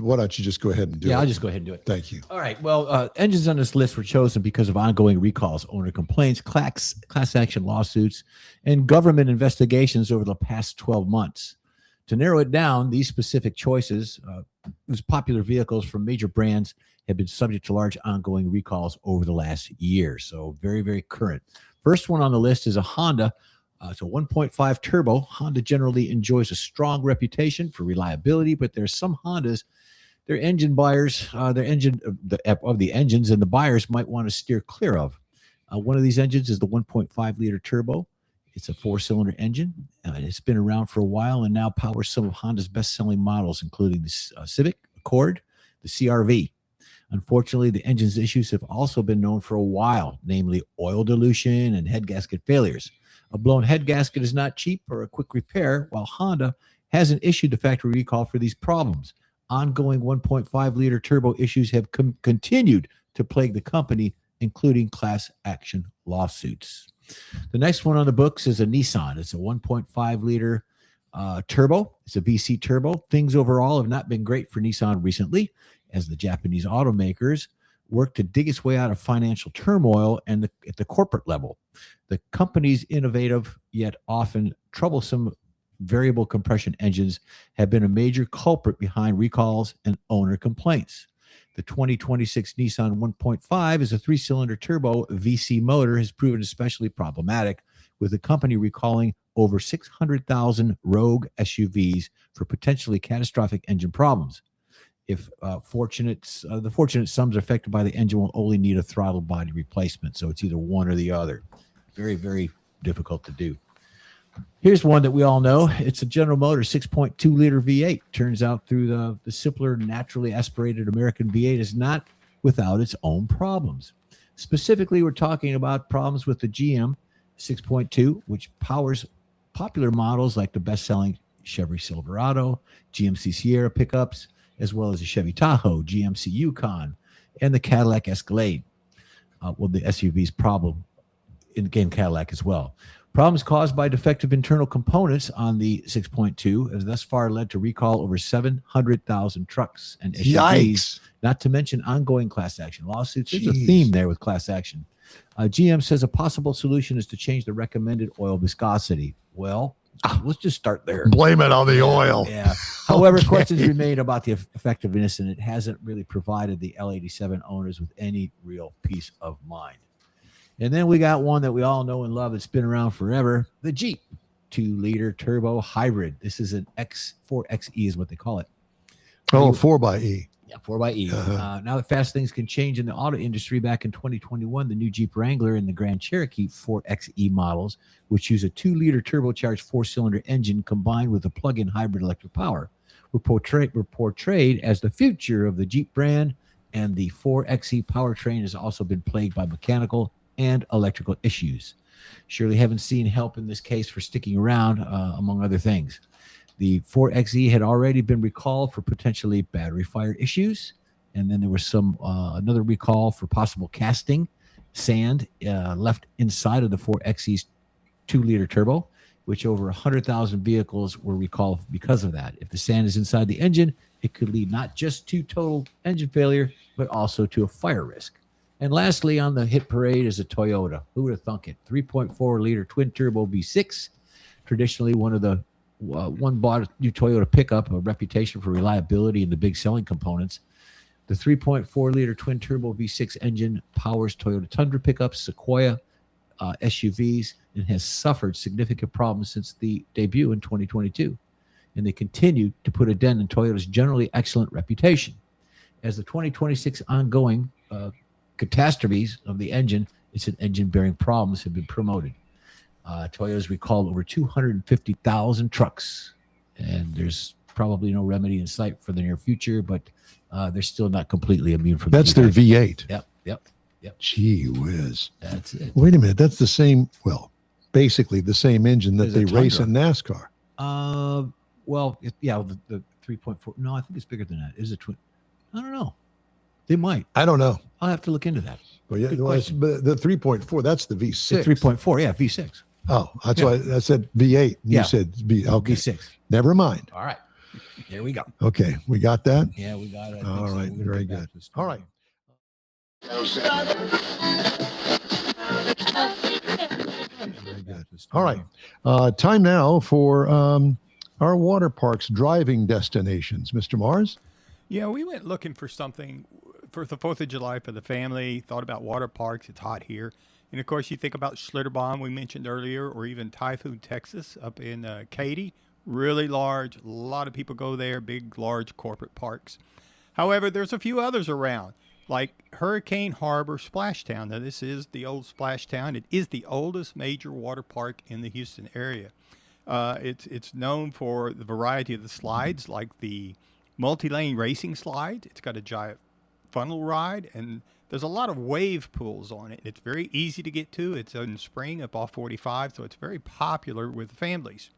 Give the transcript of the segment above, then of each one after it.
why don't you just go ahead and do it? Yeah, I'll just go ahead and do it. Thank you. All right. Well, engines on this list were chosen because of ongoing recalls, owner complaints, class action lawsuits, and government investigations over the past 12 months. To narrow it down, these specific choices, these popular vehicles from major brands have been subject to large ongoing recalls over the last year. So very, very current. First one on the list is a Honda. It's a 1.5 turbo. Honda generally enjoys a strong reputation for reliability, but there's some Hondas, their engine buyers, of the engines and the buyers might want to steer clear of. One of these engines is the 1.5 liter turbo. It's a 4-cylinder engine. It's been around for a while and now powers some of Honda's best-selling models, including the Civic, Accord, the CR-V. Unfortunately, the engine's issues have also been known for a while, namely oil dilution and head gasket failures. A blown head gasket is not cheap or a quick repair, while Honda hasn't issued a factory recall for these problems. Ongoing 1.5-liter turbo issues have continued to plague the company, including class action lawsuits. The next one on the books is a Nissan. It's a 1.5-liter turbo. It's a VC turbo. Things overall have not been great for Nissan recently, as the Japanese automakers work to dig its way out of financial turmoil and at the corporate level. The company's innovative yet often troublesome variable compression engines have been a major culprit behind recalls and owner complaints. The 2026 Nissan 1.5 is a 3-cylinder turbo VC motor has proven especially problematic, with the company recalling over 600,000 Rogue SUVs for potentially catastrophic engine problems. If the fortunate sums affected by the engine will only need a throttle body replacement. So it's either one or the other. Very, very difficult to do. Here's one that we all know. It's a General Motors 6.2-liter V8. Turns out through the simpler, naturally aspirated American V8 is not without its own problems. Specifically, we're talking about problems with the GM 6.2, which powers popular models like the best-selling Chevy Silverado, GMC Sierra pickups, as well as the Chevy Tahoe, GMC Yukon, and the Cadillac Escalade. The SUV's problem in Cadillac as well. Problems caused by defective internal components on the 6.2 has thus far led to recall over 700,000 trucks and SUVs, Yikes. Not to mention ongoing class action lawsuits. There's a theme there with class action. GM says a possible solution is to change the recommended oil viscosity. Well, let's just start there. Blame it on the oil. Yeah. However, questions remain about the effectiveness, and it hasn't really provided the L87 owners with any real peace of mind. And then we got one that we all know and love. It's been around forever. The Jeep 2-liter turbo hybrid. This is an X4XE is what they call it. 4xe. Yeah, 4xe. Now that fast things can change in the auto industry, back in 2021, the new Jeep Wrangler and the Grand Cherokee 4xe models, which use a 2-liter turbocharged 4-cylinder engine combined with a plug-in hybrid electric power, were portrayed as the future of the Jeep brand, and the 4xe powertrain has also been plagued by mechanical and electrical issues. Surely haven't seen help in this case for sticking around, among other things. The 4xe had already been recalled for potentially battery fire issues, and then there was another recall for possible casting sand left inside of the 4xe's 2-liter turbo, which over 100,000 vehicles were recalled because of that. If the sand is inside the engine, it could lead not just to total engine failure, but also to a fire risk. And lastly, on the hit parade is a Toyota. Who would have thunk it? 3.4-liter twin-turbo V6. Traditionally, one bought a new Toyota pickup, a reputation for reliability and the big selling components. The 3.4-liter twin-turbo V6 engine powers Toyota Tundra pickups, Sequoia SUVs, and has suffered significant problems since the debut in 2022. And they continue to put a dent in Toyota's generally excellent reputation. As the 2026 ongoing catastrophes of the engine, its engine-bearing problems have been promoted. Toyota's recalled over 250,000 trucks, and there's probably no remedy in sight for the near future, but they're still not completely immune from That's their V8. Yep. Gee whiz. That's it. Wait a minute. That's the same, basically the same engine that they race in NASCAR. The 3.4. No, I think it's bigger than that. Is it twin? I don't know. They might. I don't know. I'll have to look into that. But the 3.4, that's the V6. The 3.4, yeah, V6. Oh, that's why I said V8. You said V. Okay. V6. Never mind. All right. There we go. Okay, we got that? Yeah, we got it. All right, very good. All right. Very good. All right. Time now for our water parks driving destinations. Mr. Mars? Yeah, we went looking for something for the 4th of July for the family, thought about water parks. It's hot here. And of course, you think about Schlitterbahn, we mentioned earlier, or even Typhoon, Texas, up in Katy. Really large. A lot of people go there, big, large corporate parks. However, there's a few others around, like Hurricane Harbor Splashtown. Now, this is the old Splashtown. It is the oldest major water park in the Houston area. It's known for the variety of the slides, like the multi-lane racing slide. It's got a giant funnel ride, and there's a lot of wave pools on it. It's very easy to get to. It's in spring up off 45, so it's very popular with families.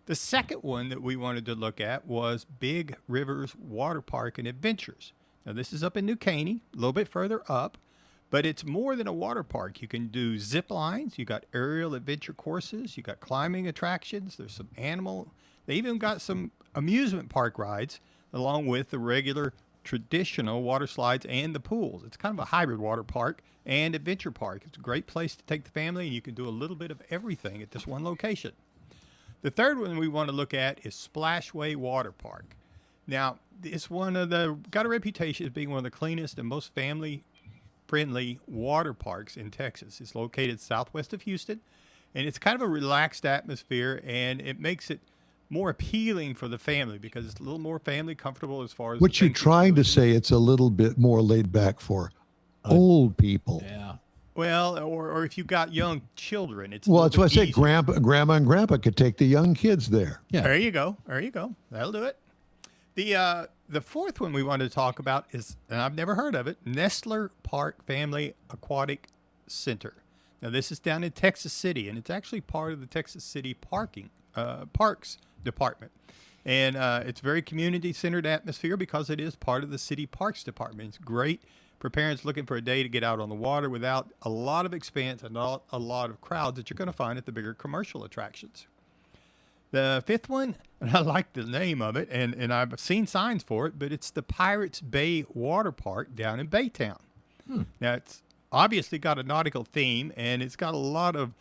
The second one that we wanted to look at was Big Rivers Water Park and Adventures. Now, this is up in New Caney, a little bit further up, but it's more than a water park. You can do zip lines. You got aerial adventure courses. You got climbing attractions. There's some animal. They even got some amusement park rides along with the regular traditional water slides and the pools. It's kind of a hybrid water park and adventure park. It's a great place to take the family, and you can do a little bit of everything at this one location. The third one we want to look at is Splashway Water Park. Now, it's got a reputation as being one of the cleanest and most family-friendly water parks in Texas. It's located southwest of Houston, and it's kind of a relaxed atmosphere, and it makes it more appealing for the family because it's a little more family comfortable as far as what you're trying to say, it's a little bit more laid back for old people. Yeah. Well, or if you've got young children, it's Well, that's why I say grandma and grandpa could take the young kids there. Yeah. There you go. That'll do it. The fourth one we wanted to talk about is, and I've never heard of it, Nestler Park Family Aquatic Center. Now, this is down in Texas City, and it's actually part of the Texas City Parks Department. And it's very community-centered atmosphere because it is part of the City Parks Department. It's great for parents looking for a day to get out on the water without a lot of expense and not a lot of crowds that you're going to find at the bigger commercial attractions. The fifth one, and I like the name of it, and I've seen signs for it, but it's the Pirates Bay Water Park down in Baytown. Now, it's obviously got a nautical theme, and it's got a lot of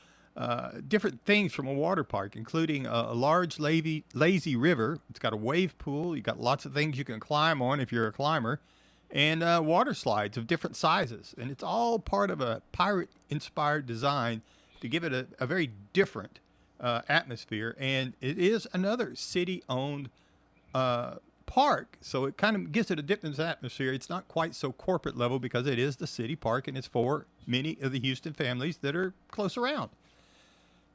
different things from a water park, including a large lazy river. It's got a wave pool. You got lots of things you can climb on if you're a climber, and water slides of different sizes. And it's all part of a pirate-inspired design to give it a very different atmosphere. And it is another city-owned park, so it kind of gives it a different atmosphere. It's not quite so corporate level because it is the city park, and it's for many of the Houston families that are close around.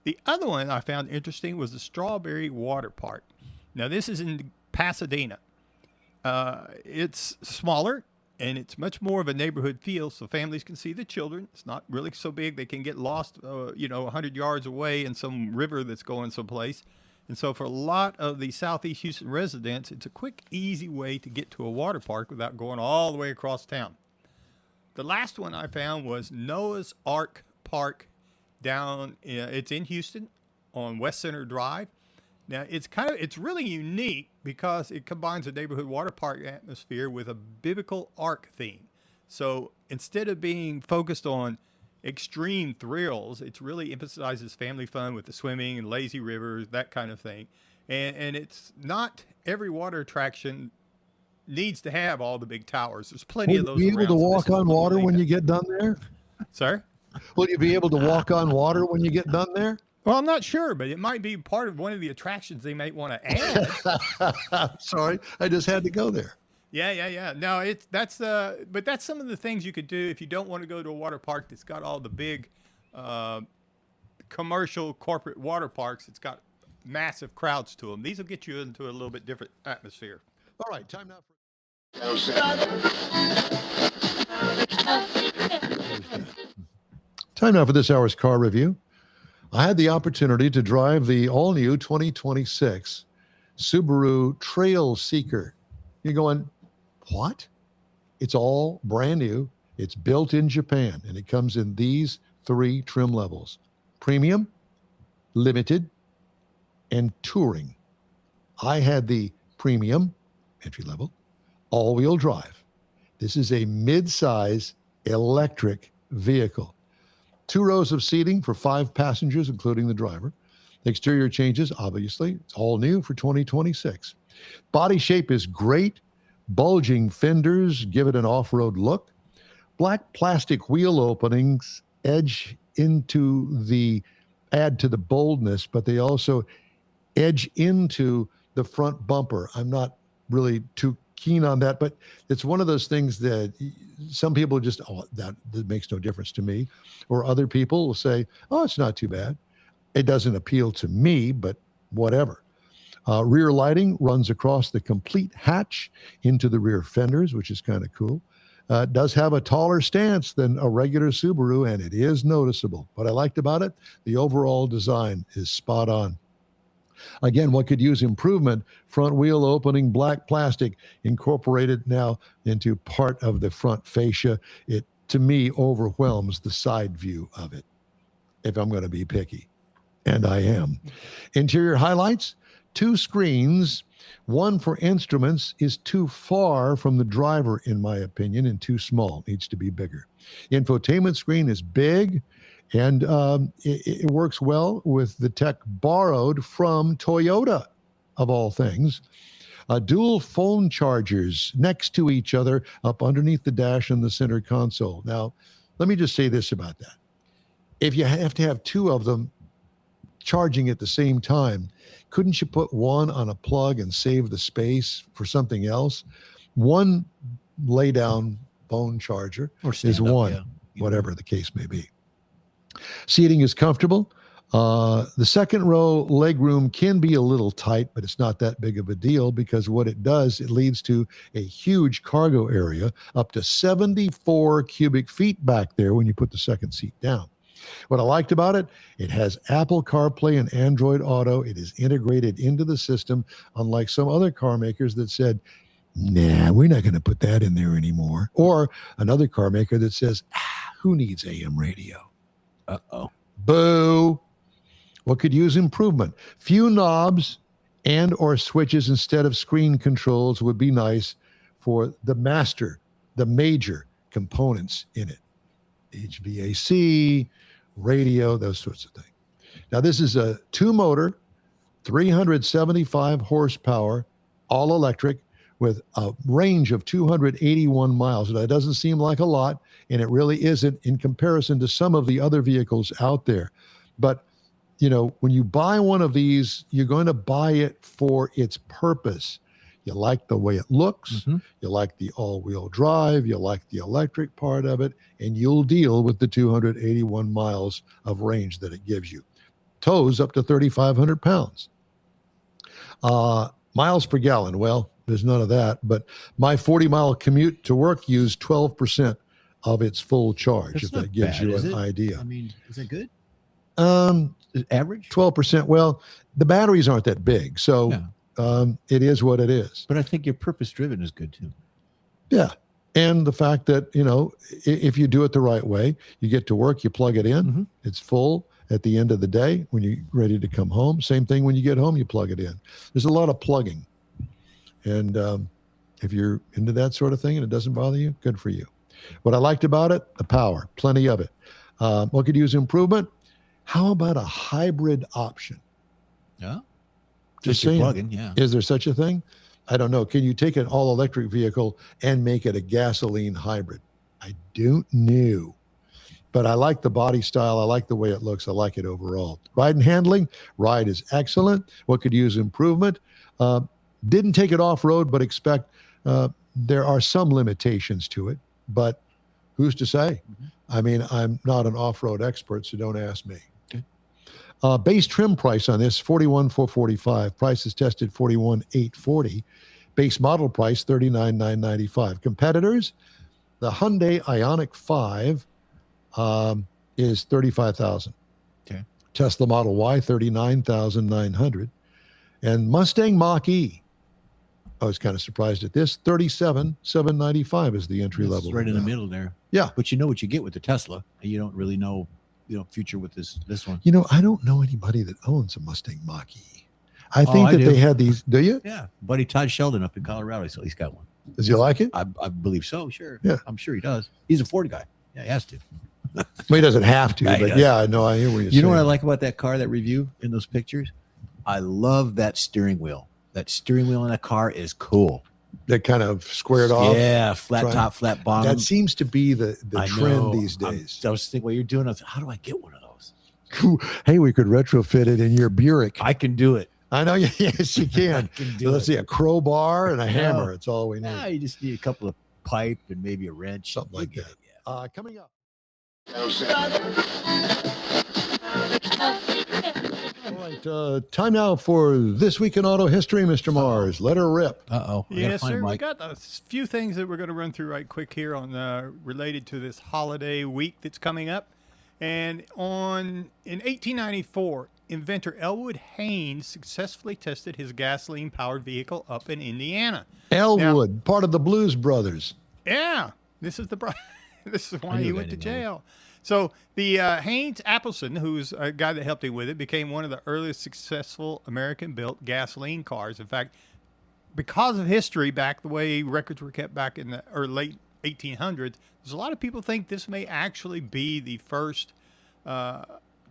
The other one I found interesting was the Strawberry Water Park. Now, this is in Pasadena. It's smaller, and it's much more of a neighborhood feel, so families can see the children. It's not really so big. They can get lost, 100 yards away in some river that's going someplace. And so for a lot of the Southeast Houston residents, it's a quick, easy way to get to a water park without going all the way across town. The last one I found was Noah's Ark Park it's in Houston on West Center Drive. Now, it's really unique because it combines a neighborhood water park atmosphere with a biblical ark theme. So instead of being focused on extreme thrills, it really emphasizes family fun with the swimming and lazy rivers, that kind of thing. And it's not every water attraction needs to have all the big towers. There's plenty of those. Will you be able to walk on water when you get done there? Sir? Will you be able to walk on water when you get done there? Well, I'm not sure, but it might be part of one of the attractions they might want to add. Sorry, I just had to go there. Yeah. No, but that's some of the things you could do if you don't want to go to a water park that's got all the big commercial corporate water parks. It's got massive crowds to them. These will get you into a little bit different atmosphere. All right, time now for... Time now for this hour's car review. I had the opportunity to drive the all-new 2026 Subaru Trailseeker. You're going, what? It's all brand new. It's built in Japan, and it comes in these 3 trim levels: premium, limited, and touring. I had the premium, entry level, all-wheel drive. This is a mid-size electric vehicle. 2 rows of seating for 5 passengers, including the driver. Exterior changes, obviously. It's all new for 2026. Body shape is great. Bulging fenders give it an off-road look. Black plastic wheel openings add to the boldness, but they also edge into the front bumper. I'm not really too keen on that, but it's one of those things that some people just, that makes no difference to me. Or other people will say, oh, it's not too bad. It doesn't appeal to me, but whatever. Rear lighting runs across the complete hatch into the rear fenders, which is kind of cool. It does have a taller stance than a regular Subaru, and it is noticeable. What I liked about it, the overall design is spot on. Again, what could use improvement? Front wheel opening, black plastic incorporated now into part of the front fascia. It, to me, overwhelms the side view of it, if I'm going to be picky. And I am. Interior highlights, 2 screens. One for instruments is too far from the driver, in my opinion, and too small. Needs to be bigger. Infotainment screen is big, and it works well with the tech borrowed from Toyota, of all things. Dual phone chargers next to each other up underneath the dash and the center console. Now, let me just say this about that. If you have to have 2 of them charging at the same time, couldn't you put one on a plug and save the space for something else? One lay down phone charger is one, whatever the case may be. Seating is comfortable. The second row legroom can be a little tight, but it's not that big of a deal because what it does, it leads to a huge cargo area, up to 74 cubic feet back there when you put the second seat down. What I liked about it, it has Apple CarPlay and Android Auto. It is integrated into the system, unlike some other car makers that said, nah, we're not going to put that in there anymore. Or another car maker that says, who needs AM radio? Uh-oh. Boo. What could use improvement? Few knobs and or switches instead of screen controls would be nice for the major components in it. HVAC, radio, those sorts of things. Now, this is a 2-motor, 375 horsepower, all electric with a range of 281 miles. That doesn't seem like a lot, and it really isn't in comparison to some of the other vehicles out there. But, you know, when you buy one of these, you're going to buy it for its purpose. You like the way it looks, you like the all-wheel drive, you like the electric part of it, and you'll deal with the 281 miles of range that it gives you. Tows up to 3,500 pounds. Miles per gallon, well, there's none of that, but my 40-mile commute to work used 12% of its full charge, That's if not that gives bad, you is an it? idea. I mean, is that good? Average? 12%. Well, the batteries aren't that big, so... Yeah. It is what it is. But I think your purpose driven is good too. Yeah. And the fact that, you know, if you do it the right way, you get to work, you plug it in, it's full at the end of the day when you're ready to come home. Same thing when you get home, you plug it in. There's a lot of plugging. And if you're into that sort of thing and it doesn't bother you, good for you. What I liked about it, the power, plenty of it. What could use improvement? How about a hybrid option? Yeah. Just your saying, plug-in, yeah. Is there such a thing? I don't know. Can you take an all-electric vehicle and make it a gasoline hybrid? I don't know. But I like the body style. I like the way it looks. I like it overall. Ride and handling. Ride is excellent. What could use improvement? Didn't take it off-road, but expect there are some limitations to it. But who's to say? I mean, I'm not an off-road expert, so don't ask me. Base trim price on this, $41,445. Price is tested $41,840. Base model price, $39,995. Competitors, the Hyundai Ioniq 5 is $35,000. Okay. Tesla Model Y, $39,900. And Mustang Mach-E, I was kind of surprised at this, $37,795 is the entry level. Right in the middle there. Yeah. But you know what you get with the Tesla. You don't really know, future with this one. You know, I don't know anybody that owns a Mustang Mach-E. I think I that do. they had these. Do you? Yeah, buddy Todd Sheldon up in Colorado, so he's got one. Does he like it? I believe so. Sure. Yeah. I'm sure he does. He's a Ford guy. Yeah, he has to. Well, he doesn't have to, Yeah, he but does. yeah, I know. I hear what you're You know what I saying. like about that car, that review in those pictures? I love that steering wheel. That steering wheel in that car is cool. That kind of squared off. Yeah, flat Try- top, flat bottom. That seems to be the I trend know. these days. I was thinking, what you're doing, I was, how do I get one of those? Hey, we could retrofit it in your Buick. I can do it. I know. Yes, you can. can So do let's it. see, a crowbar and a No. hammer. It's all we need. Nah, you just need a couple of pipe and maybe a wrench. Something You like get that. it, yeah. Coming up. All right. Time now for This Week in Auto History, Mr. Mars. Let her rip. Uh-oh. I gotta Yes, find sir. We Mike. got a few things that we're going to run through right quick here on related to this holiday week that's coming up. And in 1894, inventor Elwood Haynes successfully tested his gasoline-powered vehicle up in Indiana. Elwood, part of the Blues Brothers. Yeah, this is this is why knew he that went to name. jail. So the Haynes Appleson, who's a guy that helped him with it, became one of the earliest successful American-built gasoline cars. In fact, because of history, back the way records were kept back in the late 1800s, there's a lot of people think this may actually be the first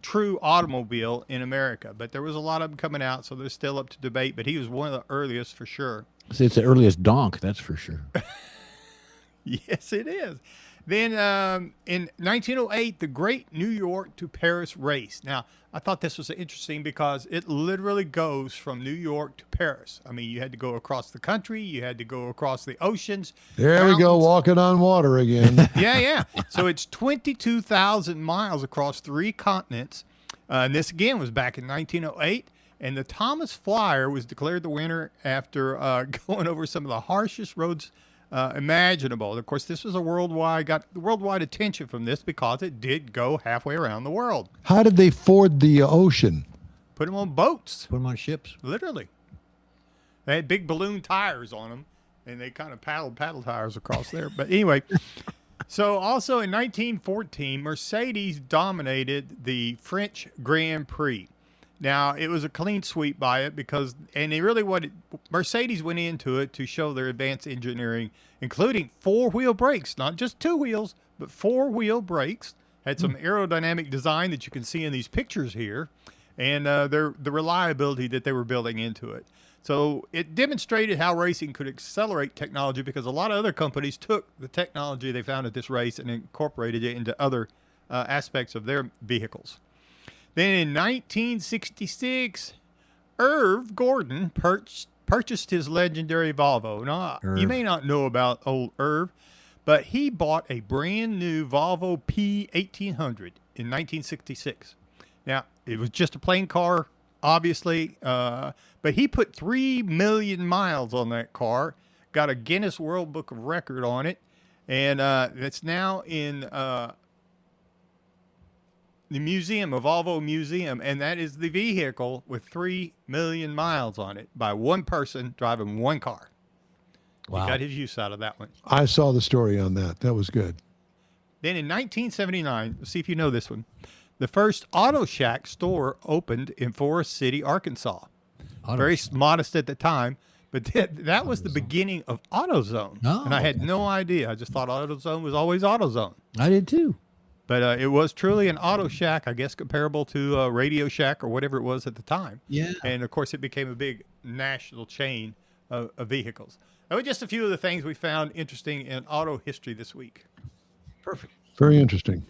true automobile in America. But there was a lot of them coming out, so they're still up to debate. But he was one of the earliest for sure. See, it's the earliest donk, that's for sure. Yes, it is. Then in 1908, the Great New York to Paris race. Now, I thought this was interesting because it literally goes from New York to Paris. I mean, you had to go across the country. You had to go across the oceans. There we go, mountains. walking on water again. Yeah. So it's 22,000 miles across 3 continents. And this, again, was back in 1908. And the Thomas Flyer was declared the winner after going over some of the harshest roads imaginable. Of course, this was got worldwide attention from this because it did go halfway around the world. How did they ford the ocean? Put them on boats, Put them on ships. literally. They had big balloon tires on them, and they kind of paddle tires across there. But anyway, so also in 1914, Mercedes dominated the French Grand Prix. Now, it was a clean sweep by it Mercedes went into it to show their advanced engineering, including 4-wheel brakes, not just 2 wheels, but 4-wheel brakes. Had some aerodynamic design that you can see in these pictures here, and the reliability that they were building into it. So it demonstrated how racing could accelerate technology because a lot of other companies took the technology they found at this race and incorporated it into other aspects of their vehicles. Then in 1966, Irv Gordon purchased his legendary Volvo. Now, you may not know about old Irv, but he bought a brand new Volvo P1800 in 1966. Now, it was just a plain car, obviously, but he put 3 million miles on that car, got a Guinness World Book of Record on it, and it's now in the museum, a Volvo museum, and that is the vehicle with 3 million miles on it by one person driving one car. Wow. He got his use out of that one. I saw the story on that. That was good. Then in 1979, let's see if you know this one, the first Auto Shack store opened in Forest City, Arkansas. Very modest at the time, but that was the beginning of AutoZone. Oh, and I had no idea. I just thought AutoZone was always AutoZone. I did too. But it was truly an Auto Shack, I guess comparable to Radio Shack or whatever it was at the time. Yeah. And, of course, it became a big national chain of vehicles. That was just a few of the things we found interesting in auto history this week. Perfect. Very interesting.